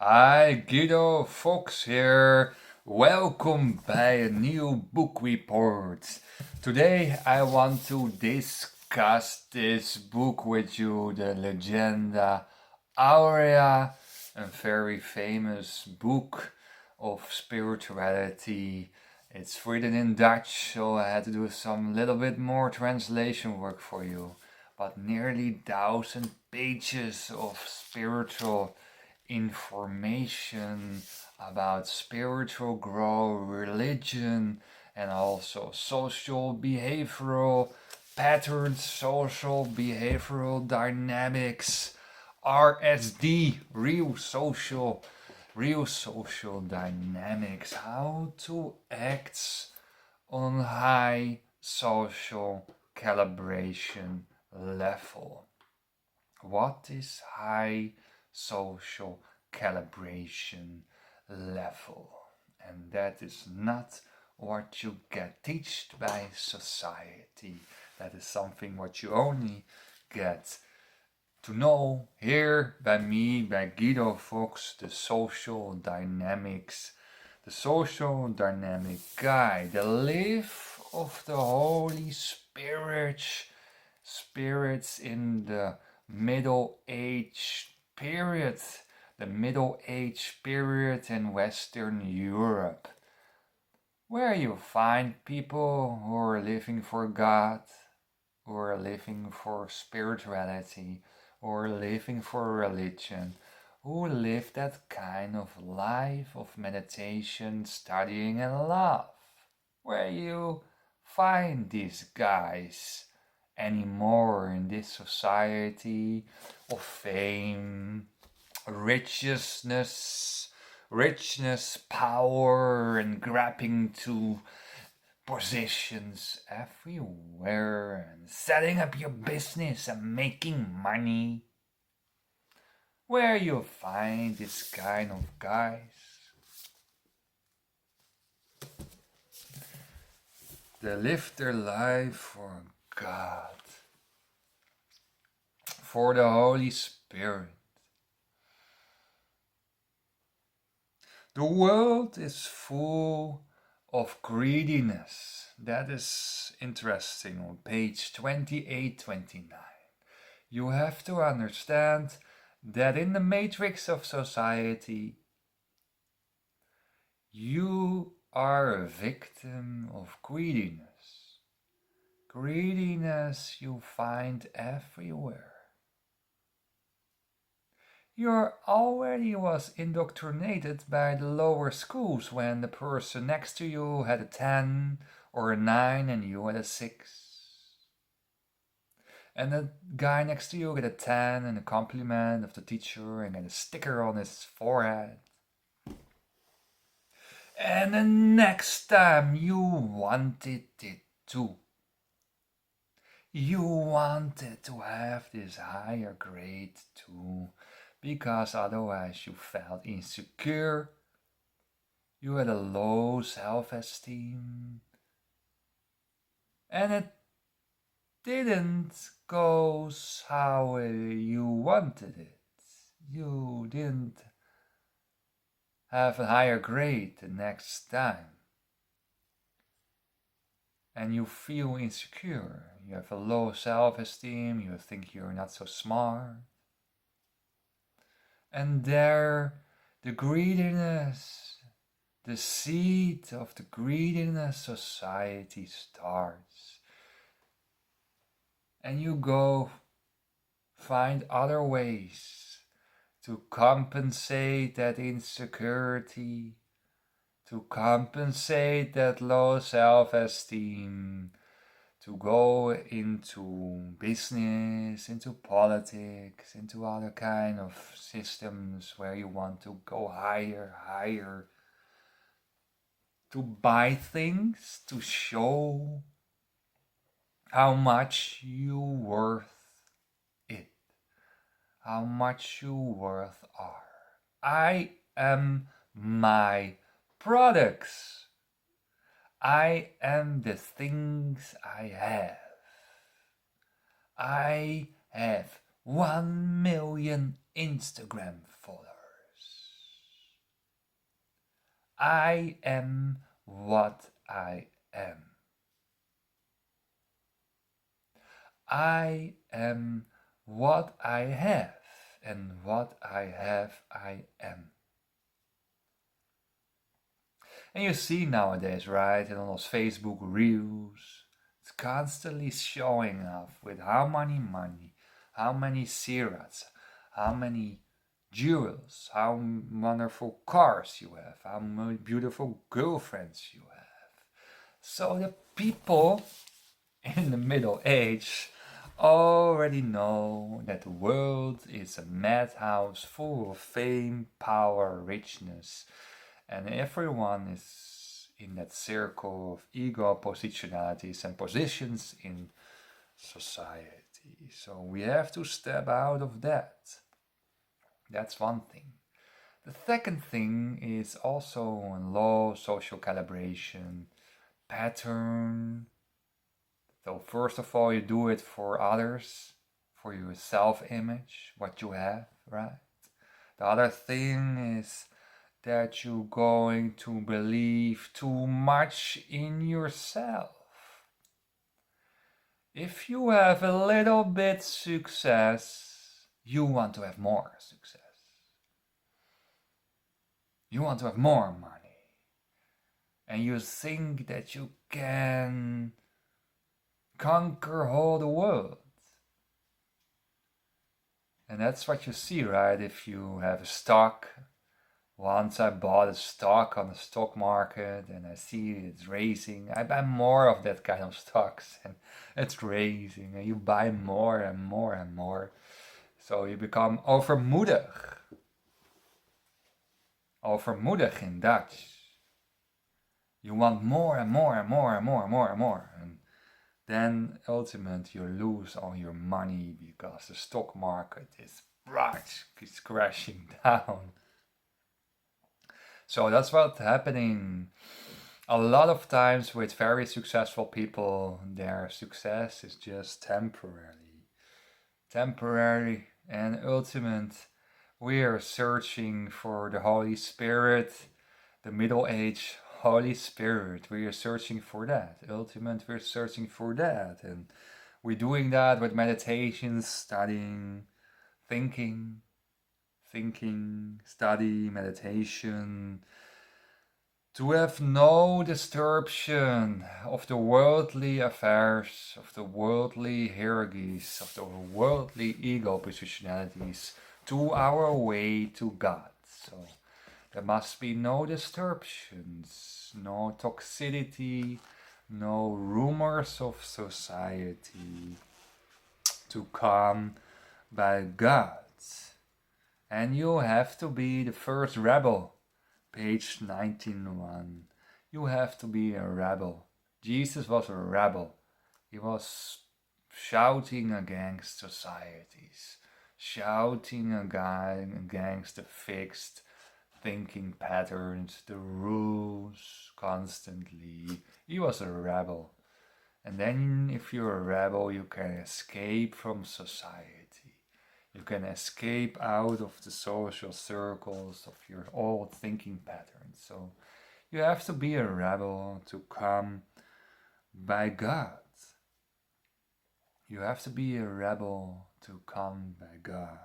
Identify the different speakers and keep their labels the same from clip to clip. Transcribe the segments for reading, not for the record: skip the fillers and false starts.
Speaker 1: Hi, Guido Fox here. Welkom bij een nieuw book report. Today I want to discuss this book with you, the Legenda Aurea, a very famous book of spirituality. It's written in Dutch, so I had to do some little bit more translation work for you. But nearly 1,000 pages of spiritual information about spiritual growth, religion, and also social behavioral patterns, social behavioral dynamics, RSD, real social dynamics, how to act on high social calibration level. What is high social calibration level? And that is not what you get taught by society. That is something what you only get to know here by me, by Guido Fox, the social dynamics, the social dynamic guy, the life of the Holy spirits in the Middle Age period, the Middle Age period in Western Europe, where you find people who are living for God, who are living for spirituality, who are living for religion, who live that kind of life of meditation, studying, and love, where you find these guys anymore in this society of fame, richness, power, and grabbing to positions everywhere and setting up your business and making money. Where you find this kind of guys? They live their life for God, for the Holy Spirit. The world is full of greediness. That is interesting on page 28-29. You have to understand that in the matrix of society, you are a victim of greediness. Greediness you find everywhere. You already was indoctrinated by the lower schools when the person next to you had a 10 or a 9 and you had a 6. And the guy next to you got a 10 and a compliment of the teacher and got a sticker on his forehead. And the next time you wanted it too. You wanted to have this higher grade too, because otherwise you felt insecure, you had a low self-esteem, and it didn't go how you wanted it. You didn't have a higher grade the next time. And you feel insecure, you have a low self-esteem, you think you're not so smart. And there, the greediness, the seed of the greediness society starts. And you go find other ways to compensate that insecurity, to compensate that low self-esteem, to go into business, into politics, into other kind of systems where you want to go higher, to buy things, to show how much you worth it, how much you worth are. I am my products. I am the things I have. I have 1 million Instagram followers. I am what I am. I am what I have, and what I have, I am. And you see nowadays, right, in all those Facebook reels, it's constantly showing off with how many money, how many sirats, how many jewels, how wonderful cars you have, how many beautiful girlfriends you have. So the people in the Middle Age already know that the world is a madhouse full of fame, power, richness, and everyone is in that circle of ego positionalities and positions in society. So we have to step out of that. That's one thing. The second thing is also a low social calibration pattern. So first of all, you do it for others, for your self-image, what you have, right? The other thing is that you're going to believe too much in yourself. If you have a little bit success, you want to have more success. You want to have more money. And you think that you can conquer all the world. And that's what you see, right? If you have a stock. Once I bought a stock on the stock market and I see it's raising. I buy more of that kind of stocks and it's raising and you buy more and more and more. So you become overmoedig. Overmoedig in Dutch. You want more and more and more and more and more and more. And then ultimately you lose all your money because the stock market is crashing down. So that's what's happening a lot of times with very successful people. Their success is just temporary and ultimate. We are searching for the Holy Spirit, the Middle Age Holy Spirit. We are searching for that. Ultimate, we're searching for that. And we're doing that with meditations, studying, thinking, study, meditation, to have no disturbance of the worldly affairs, of the worldly hierarchies, of the worldly ego positionalities, to our way to God. So there must be no disturbance, no toxicity, no rumors of society, to come by God. And you have to be the first rebel. Page 19:1. You have to be a rebel. Jesus was a rebel. He was shouting against societies, shouting against the fixed thinking patterns, the rules constantly. He was a rebel. And then if you're a rebel, you can escape from society. You can escape out of the social circles of your old thinking patterns. So you have to be a rebel to come by God. You have to be a rebel to come by God.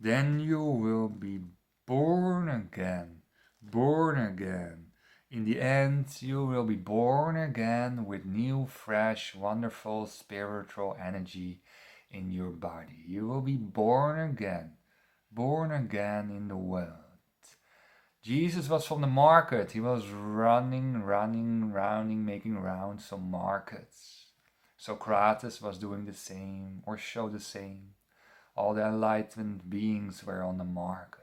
Speaker 1: Then you will be born again. Born again. In the end, you will be born again with new, fresh, wonderful spiritual energy in your body. You will be born again in the world. Jesus was from the market. He was running, making rounds on markets. Socrates was doing the same, or showed the same. All the enlightened beings were on the market.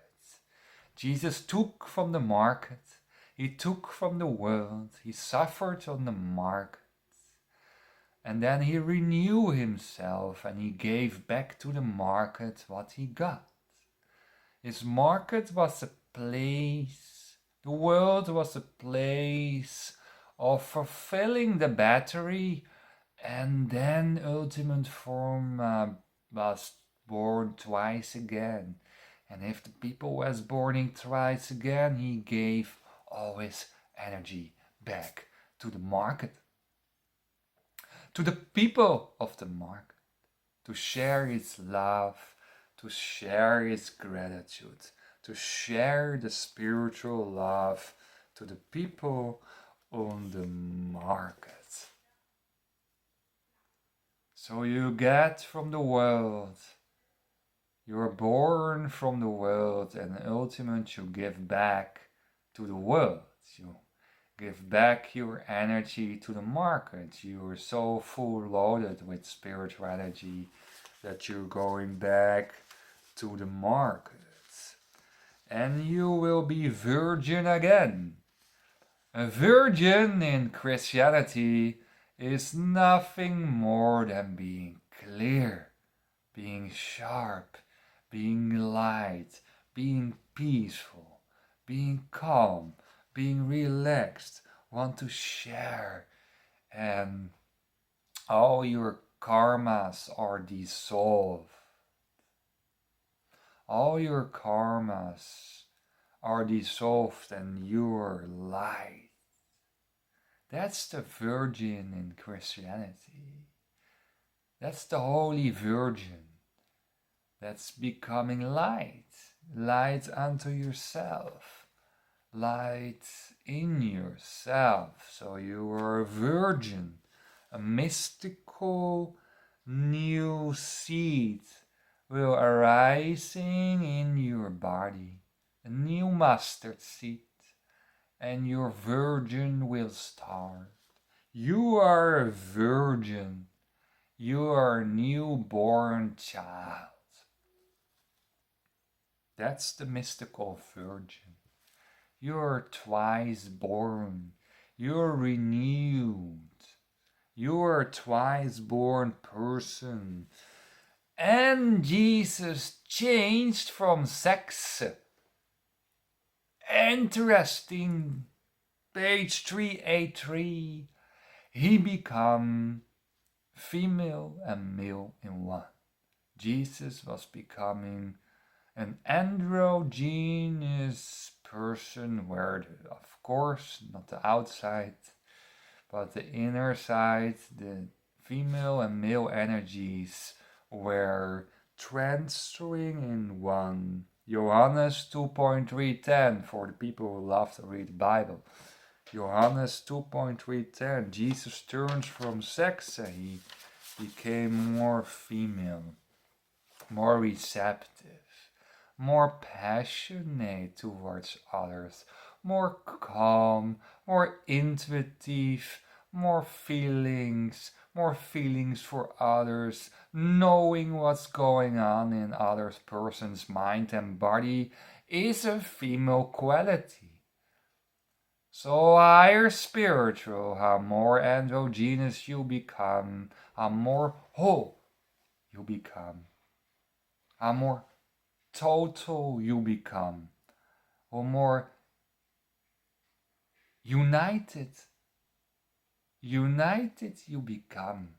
Speaker 1: Jesus took from the market. He took from the world. He suffered on the market. And then he renewed himself and he gave back to the market what he got. His market was a place, the world was a place of fulfilling the battery, and then ultimate form was born twice again. And if the people was burning thrice again, he gave all his energy back to the market, to the people of the market, to share his love, to share his gratitude, to share the spiritual love to the people on the market. So you get from the world, you're born from the world, and ultimately you give back to the world. You give back your energy to the market. You're so full loaded with spiritual energy that you're going back to the market. And you will be virgin again. A virgin in Christianity is nothing more than being clear, being sharp, being light, being peaceful, being calm, being relaxed, want to share, and all your karmas are dissolved. All your karmas are dissolved and you're light. That's the Virgin in Christianity. That's the Holy Virgin. That's becoming light. Light unto yourself. Light in yourself. So you are a virgin. A mystical new seed will arising in your body. A new mustard seed. And your virgin will start. You are a virgin. You are a newborn child. That's the mystical virgin. You're twice born. You're renewed. You're a twice born person. And Jesus changed from sex. Interesting. Page 383. He became female and male in one. Jesus was becoming an androgynous person where, of course, not the outside, but the inner side, the female and male energies were transferring in one. Johannes 2.310 for the people who love to read the Bible. Johannes 2.310, Jesus turns from sex and he became more female, more receptive, more passionate towards others, more calm, more intuitive, more feelings for others, knowing what's going on in other person's mind and body is a female quality. So higher spiritual, how more androgynous you become, how more whole you become, how more total you become, how more united you become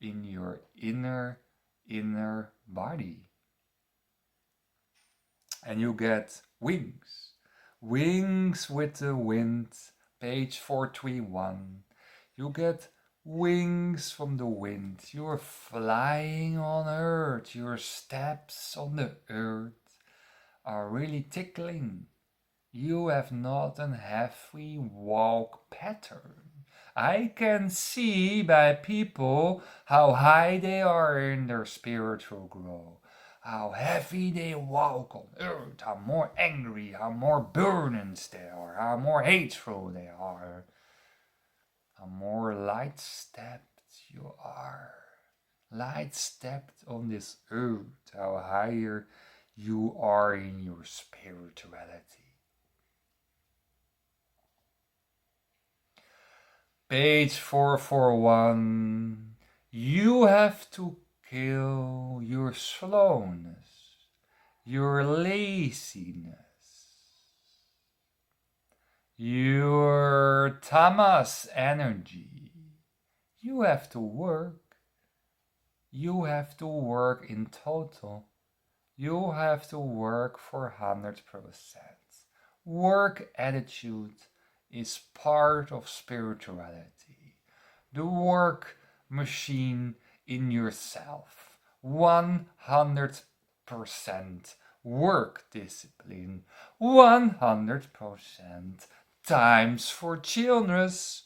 Speaker 1: in your inner body. And you get wings with the wind, page 431. You get wings from the wind. You're flying on earth. Your steps on the earth are really tickling. You have not a heavy walk pattern. I can see by people how high they are in their spiritual growth, how heavy they walk on earth, how more angry, how more burdens they are, how more hateful they are, how more light-stepped you are. Light-stepped on this earth, how higher you are in your spirituality. Page 441. You have to kill your slowness, your laziness, your tamas energy. You have to work. You have to work in total. You have to work for 100%. Work attitude is part of spirituality. The work machine in yourself. 100% work discipline. 100% times for chillness,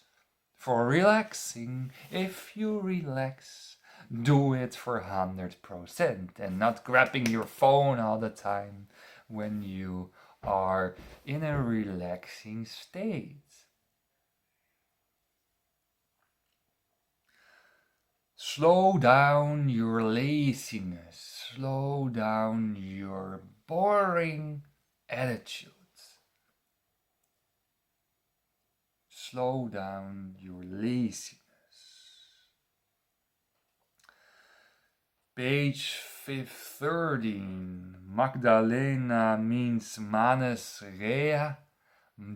Speaker 1: for relaxing. If you relax, do it for 100% and not grabbing your phone all the time when you are in a relaxing state. Slow down your laziness, slow down your boring attitudes. Slow down your laziness. Page 13. Magdalena means Manes Rea.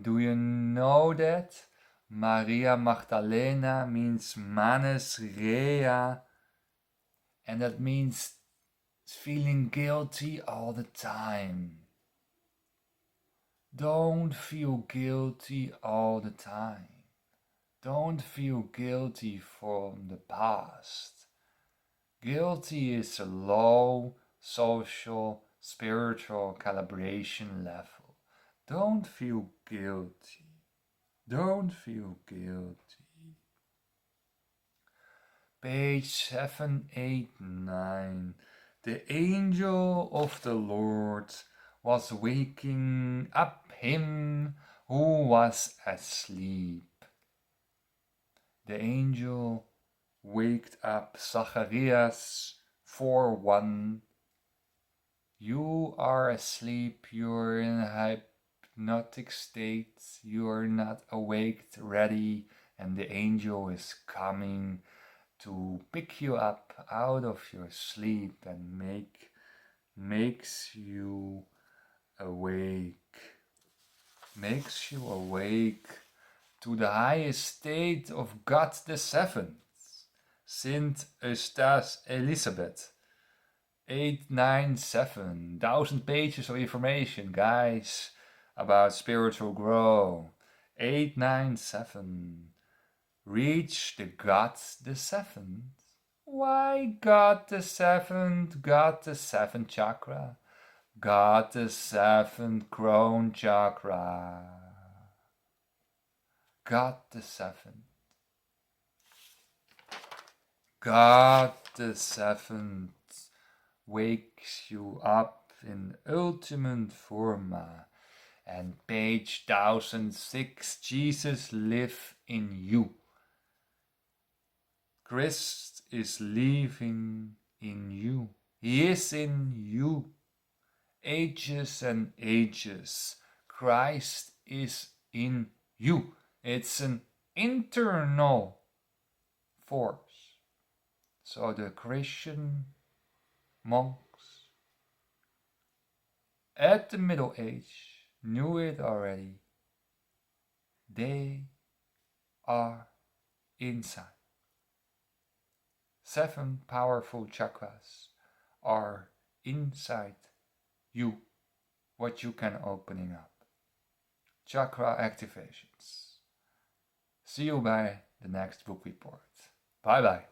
Speaker 1: Do you know that? Maria Magdalena means Manes Rea. And that means feeling guilty all the time. Don't feel guilty all the time. Don't feel guilty from the past. Guilty is a low social, spiritual calibration level. Don't feel guilty. Don't feel guilty. Page 789. The angel of the Lord was waking up him who was asleep. The angel waked up Zacharias 4:1. You are asleep, you're in a hypnotic state, you are not awake, ready, and the angel is coming to pick you up out of your sleep and makes you awake. Makes you awake to the highest state of God the Seventh. Saint Eustace Elizabeth. 897. 1,000 pages of information, guys, about spiritual growth. 897. Reach the God the Seventh. Why God the Seventh? God the seventh chakra. God the seventh crown chakra. God the seventh. God the seventh wakes you up in ultimate forma. And page 1006, Jesus live in you. Christ is living in you. He is in you. Ages and ages. Christ is in you. It's an internal force. So the Christian monks at the Middle Age knew it already. They are inside. 7 powerful chakras are inside you, what you can opening up. Chakra activations. See you by the next book report. Bye bye.